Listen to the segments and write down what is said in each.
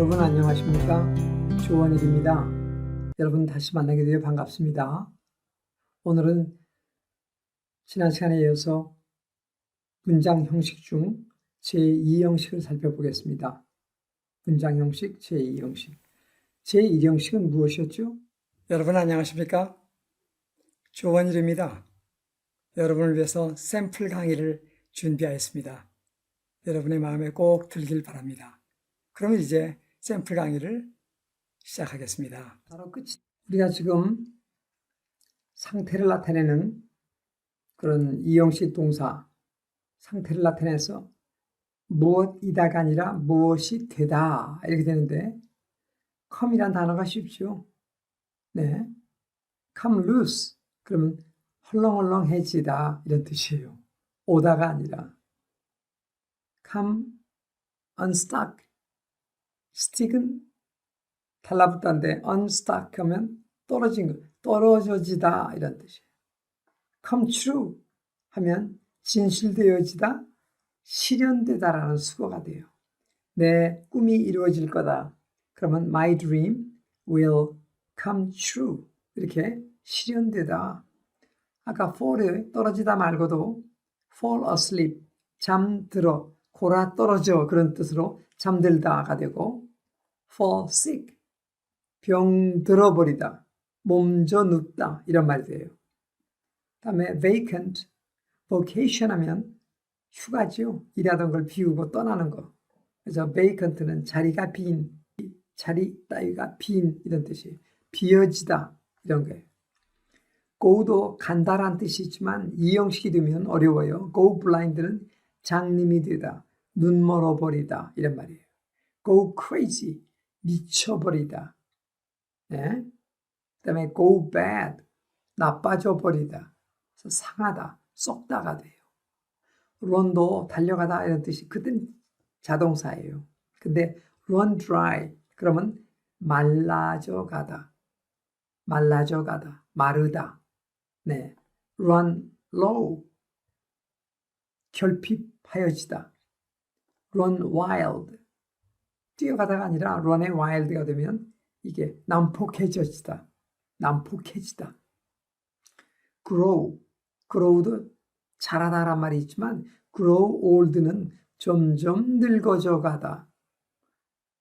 여러분 안녕하십니까? 조원일입니다. 여러분 다시 만나게 되어 반갑습니다. 오늘은 지난 시간에 이어서 문장 형식 중 제2형식을 살펴보겠습니다. 문장 형식 제2형식. 제1형식은 무엇이었죠? 여러분 안녕하십니까? 조원일입니다. 여러분을 위해서 샘플 강의를 준비하였습니다. 여러분의 마음에 꼭 들길 바랍니다. 그럼 이제 샘플 강의를 시작하겠습니다. 바로 끝이. 우리가 지금 상태를 나타내는 그런 이형식 동사, 상태를 나타내서 무엇이다가 아니라 무엇이 되다 이렇게 되는데, come이란 단어가 쉽죠. 네, come loose 그러면 헐렁헐렁해지다 이런 뜻이에요. 오다가 아니라 come unstuck, stick은 달라붙다인데 unstuck 하면 떨어진 거, 떨어져지다 이런 뜻이에요. come true 하면 진실되어지다, 실현되다라는 수거가 돼요. 내 꿈이 이루어질 거다. 그러면 my dream will come true. 이렇게 실현되다. 아까 fall에 떨어지다 말고도 fall asleep, 잠들어, 골아 떨어져 그런 뜻으로 잠들다가 되고, fall sick, 병들어 버리다, 몸져 눕다 이런 말이 돼요. 다음에 vacant, vacation 하면 휴가죠. 일하던 걸 비우고 떠나는 거. 그래서 vacant는 자리가 빈, 자리 따위가 빈 이런 뜻이에요. 비어지다 이런 거예요. go도 간다란 뜻이 있지만 이 형식이 되면 어려워요. go blind는 장님이 되다, 눈 멀어버리다 이런 말이에요. go crazy, 미쳐버리다. 네? 그다음에 go bad, 나빠져 버리다, 상하다, 썩다가 돼요. run도 달려가다 이런 뜻이, 그땐 자동사예요. 근데 run dry 그러면 말라져 가다, 말라져 가다, 마르다. 네, run low, 결핍하여지다. run wild, 뛰어가다가 아니라 run의 wild가 되면 이게 난폭해지다, 난폭해지다. grow도 자라다란 말이 있지만 grow old는 점점 늙어져 가다.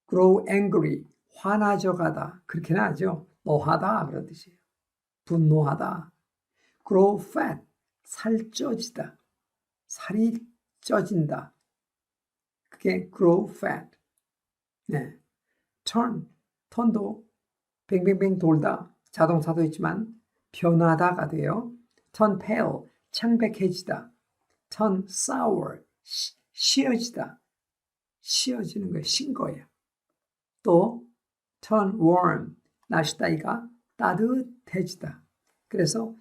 grow angry, 화나져 가다. 그렇게는 하죠. 노하다 그런 뜻이에요. 분노하다. grow fat, 살쪄지다, 살이 쪄진다. 그게 grow fat. 네. 턴도 뱅뱅뱅 돌다, 자동사도 있지만 변하다가 돼요. turn pale, 창백해지다. turn sour, 쉬어지다. 쉬어지는 거예요. 신 거예요. 또 turn warm, 날씨 따위가 따뜻해지다. 그래서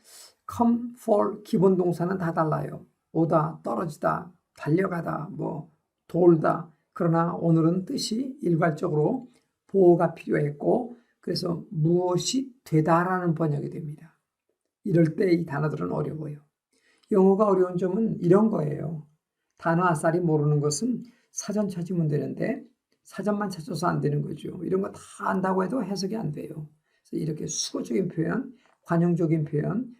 come, fall 기본 동사는 다 달라요. 오다, 떨어지다, 달려가다, 돌다. 그러나 오늘은 뜻이 일괄적으로 보호가 필요했고, 그래서 무엇이 되다라는 번역이 됩니다. 이럴 때 이 단어들은 어려워요. 영어가 어려운 점은 이런 거예요. 단어 아싸리 모르는 것은 사전 찾으면 되는데 사전만 찾아서 안 되는 거죠. 이런 거 다 안다고 해도 해석이 안 돼요. 그래서 이렇게 수거적인 표현, 관용적인 표현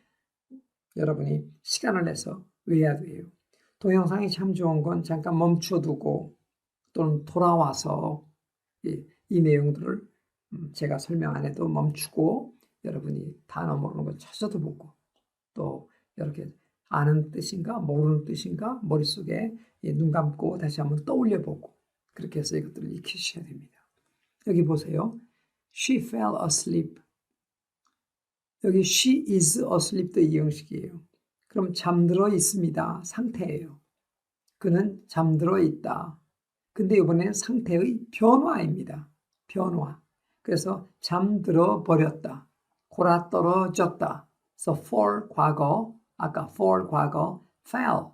여러분이 시간을 내서 외워야 돼요. 동영상이 참 좋은 건 잠깐 멈춰두고 또는 돌아와서 이 내용들을 제가 설명 안 해도 멈추고 여러분이 단어 모르는 거 찾아도 보고, 또 이렇게 아는 뜻인가 모르는 뜻인가 머릿속에 눈 감고 다시 한번 떠올려 보고, 그렇게 해서 이것들을 익히셔야 됩니다. 여기 보세요. She fell asleep. 여기 she is asleep도 이 형식이에요. 그럼 잠들어 있습니다. 상태예요. 그는 잠들어 있다. 근데 이번에는 상태의 변화입니다. 변화. 그래서 잠들어 버렸다, 골아 떨어졌다. 그래서 fall 과거, 아까 fall 과거, fell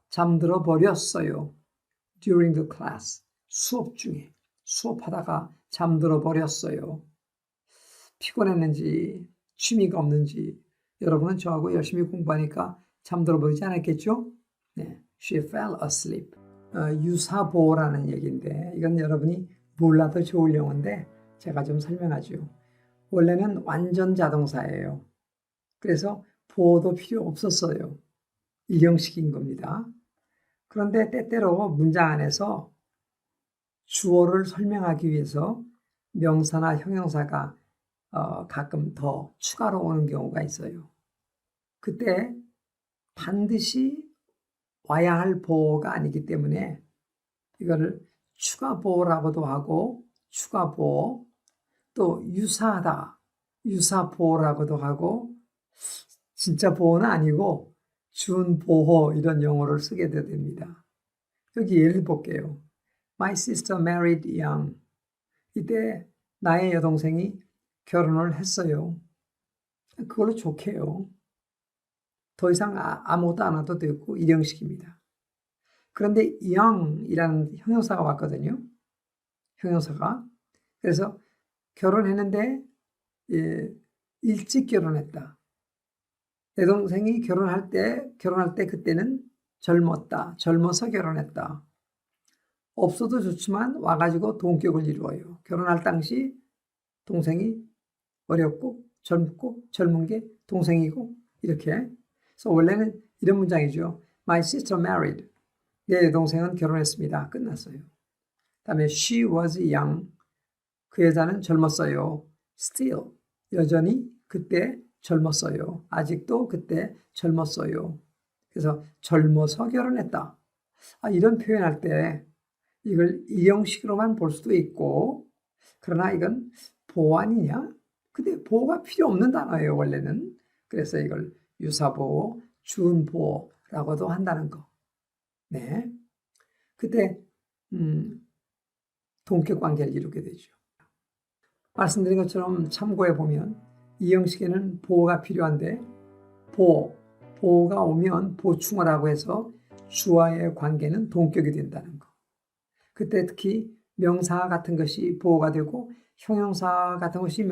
잠들어 버렸어요. during the class, 수업 중에 수업하다가 잠들어 버렸어요. 피곤했는지 취미가 없는지 여러분은 저하고 열심히 공부하니까 잠들어 버리지 않았겠죠? 네, she fell asleep. 유사보라는 얘기인데 이건 여러분이 몰라도 좋을 용어인데 제가 좀 설명하죠. 원래는 완전 자동사예요. 그래서 보호도 필요 없었어요. 일형식인 겁니다. 그런데 때때로 문장 안에서 주어를 설명하기 위해서 명사나 형용사가 가끔 더 추가로 오는 경우가 있어요. 그때 반드시 와야 할 보호가 아니기 때문에 이거를 추가 보호라고도 하고 추가 보호, 또 유사하다, 유사 보호라고도 하고 진짜 보호는 아니고 준 보호 이런 용어를 쓰게 됩니다. 여기 예를 볼게요. My sister married young. 이때 나의 여동생이 결혼을 했어요. 그걸로 좋게요. 더 이상 아무것도 안 해도 되고 일형식입니다. 그런데 young이라는 형용사가 왔거든요. 형용사가. 그래서 결혼했는데 일찍 결혼했다. 여동생이 결혼할 때 그때는 젊었다. 젊어서 결혼했다. 없어도 좋지만 와가지고 동격을 이루어요. 결혼할 당시 동생이 어렸고 젊고 젊은 게 동생이고 이렇게. 그래서 원래는 이런 문장이죠. My sister married. 내 여동생은 결혼했습니다. 끝났어요. 다음에 she was young. 그 여자는 젊었어요. Still. 여전히 그때 젊었어요. 아직도 그때 젊었어요. 그래서 젊어서 결혼했다. 이런 표현할 때 이걸 일형식으로만 볼 수도 있고, 그러나 이건 보호 아니냐? 근데 보호가 필요 없는 단어예요, 원래는. 그래서 이걸 유사보호, 준보호라고도 한다는 거. 네. 그때, 동격 관계를 이루게 되죠. 말씀드린 것처럼 참고해 보면 이 형식에는 보호가 필요한데, 보호가 오면 보충을 하고 해서 주어의 관계는 동격이 된다는 거. 그때 특히 명사 같은 것이 보호가 되고 형용사 같은 것이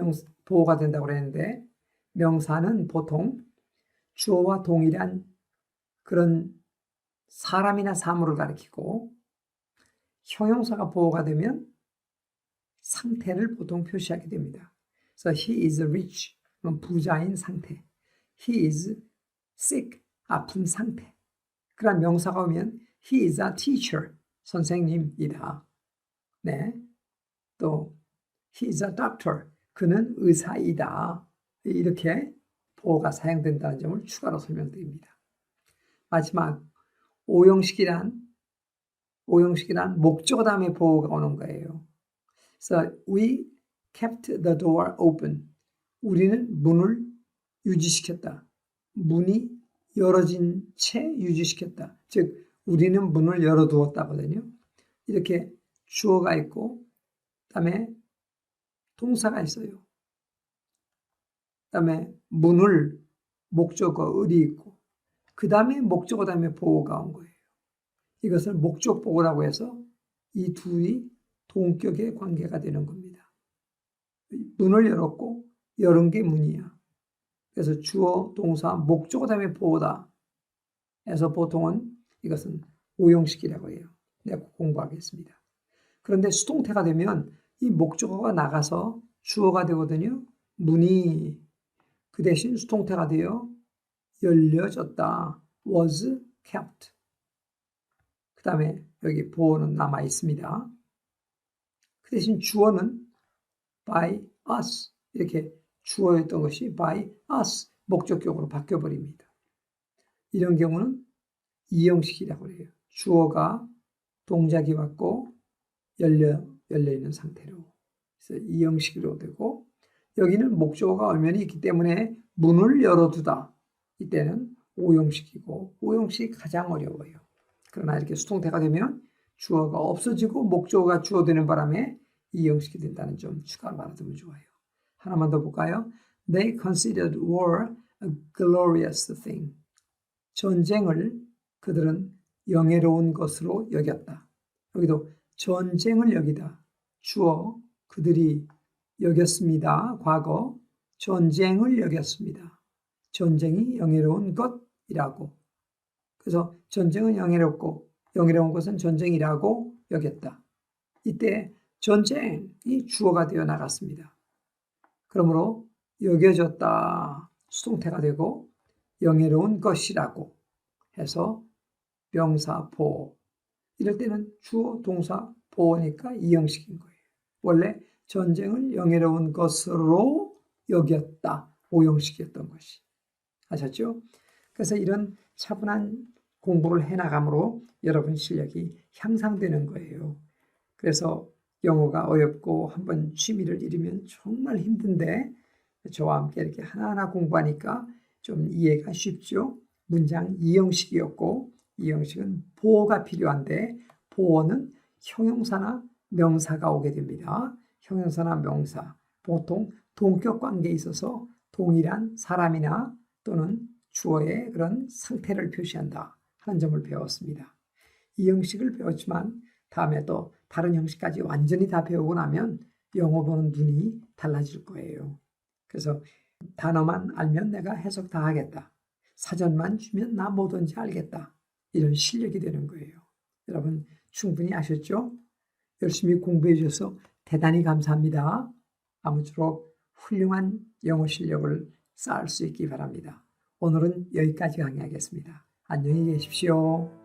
보호가 된다고 그랬는데, 명사는 보통 주어와 동일한 그런 사람이나 사물을 가리키고, 형용사가 보호가 되면 상태를 보통 표시하게 됩니다. 그래서 he is rich, 부자인 상태. he is sick, 아픈 상태. 그런 명사가 오면 he is a teacher, 선생님이다. 네. 또 he is a doctor, 그는 의사이다. 이렇게 보호가 사용된다는 점을 추가로 설명드립니다. 마지막 오형식이란 목적어 다음에 보호가 오는 거예요. So we kept the door open. 우리는 문을 유지시켰다. 문이 열어진 채 유지시켰다. 즉 우리는 문을 열어두었다거든요. 이렇게 주어가 있고 그다음에 동사가 있어요. 그다음에 문을 목적어 을이 있고 그 다음에 목적어 다음에 보호가 온 거예요. 이것을 목적 보호라고 해서 이 둘이 동격의 관계가 되는 겁니다. 문을 열었고 열은 게 문이야. 그래서 주어, 동사, 목적어 다음에 보호다 해서 보통은 이것은 오형식이라고 해요. 내가 공부하겠습니다. 그런데 수동태가 되면 이 목적어가 나가서 주어가 되거든요. 문이 그 대신 수동태가 되어 열려졌다. was kept. 그 다음에 여기 보호는 남아 있습니다. 그 대신 주어는 by us. 이렇게 주어였던 것이 by us. 목적격으로 바뀌어버립니다. 이런 경우는 이형식이라고 해요. 주어가 동작이 왔고 열려있는 상태로. 그래서 이형식으로 되고 여기는 목적어가 얼면이 있기 때문에 문을 열어두다. 이때는 오형식이고 오형식이 가장 어려워요. 그러나 이렇게 수동태가 되면 주어가 없어지고 목적어가 주어되는 바람에 이형식이 된다는 점 추가로 알아두면 좋아요. 하나만 더 볼까요? They considered war a glorious thing. 전쟁을 그들은 영예로운 것으로 여겼다. 여기도 전쟁을 여기다. 주어 그들이 여겼습니다. 과거 전쟁을 여겼습니다. 전쟁이 영예로운 것이라고. 그래서 전쟁은 영예롭고 영예로운 것은 전쟁이라고 여겼다. 이때 전쟁이 주어가 되어 나갔습니다. 그러므로 여겨졌다 수동태가 되고 영예로운 것이라고 해서 명사 보어. 이럴 때는 주어 동사 보어니까 이 형식인 거예요. 원래 전쟁을 영예로운 것으로 여겼다. 오형식이었던 것이. 아셨죠? 그래서 이런 차분한 공부를 해나감으로 여러분 실력이 향상되는 거예요. 그래서 영어가 어렵고 한번 취미를 잃으면 정말 힘든데 저와 함께 이렇게 하나하나 공부하니까 좀 이해가 쉽죠. 문장 이형식이었고 이 형식은 보어가 필요한데 보어는 형용사나 명사가 오게 됩니다. 형용사나 명사, 보통 동격 관계에 있어서 동일한 사람이나 또는 주어의 그런 상태를 표시한다 하는 점을 배웠습니다. 이 형식을 배웠지만 다음에 또 다른 형식까지 완전히 다 배우고 나면 영어 보는 눈이 달라질 거예요. 그래서 단어만 알면 내가 해석 다 하겠다. 사전만 주면 나 뭐든지 알겠다. 이런 실력이 되는 거예요. 여러분 충분히 아셨죠? 열심히 공부해 주셔서 대단히 감사합니다. 아무쪼록 훌륭한 영어 실력을 쌓을 수 있기 바랍니다. 오늘은 여기까지 강의하겠습니다. 안녕히 계십시오.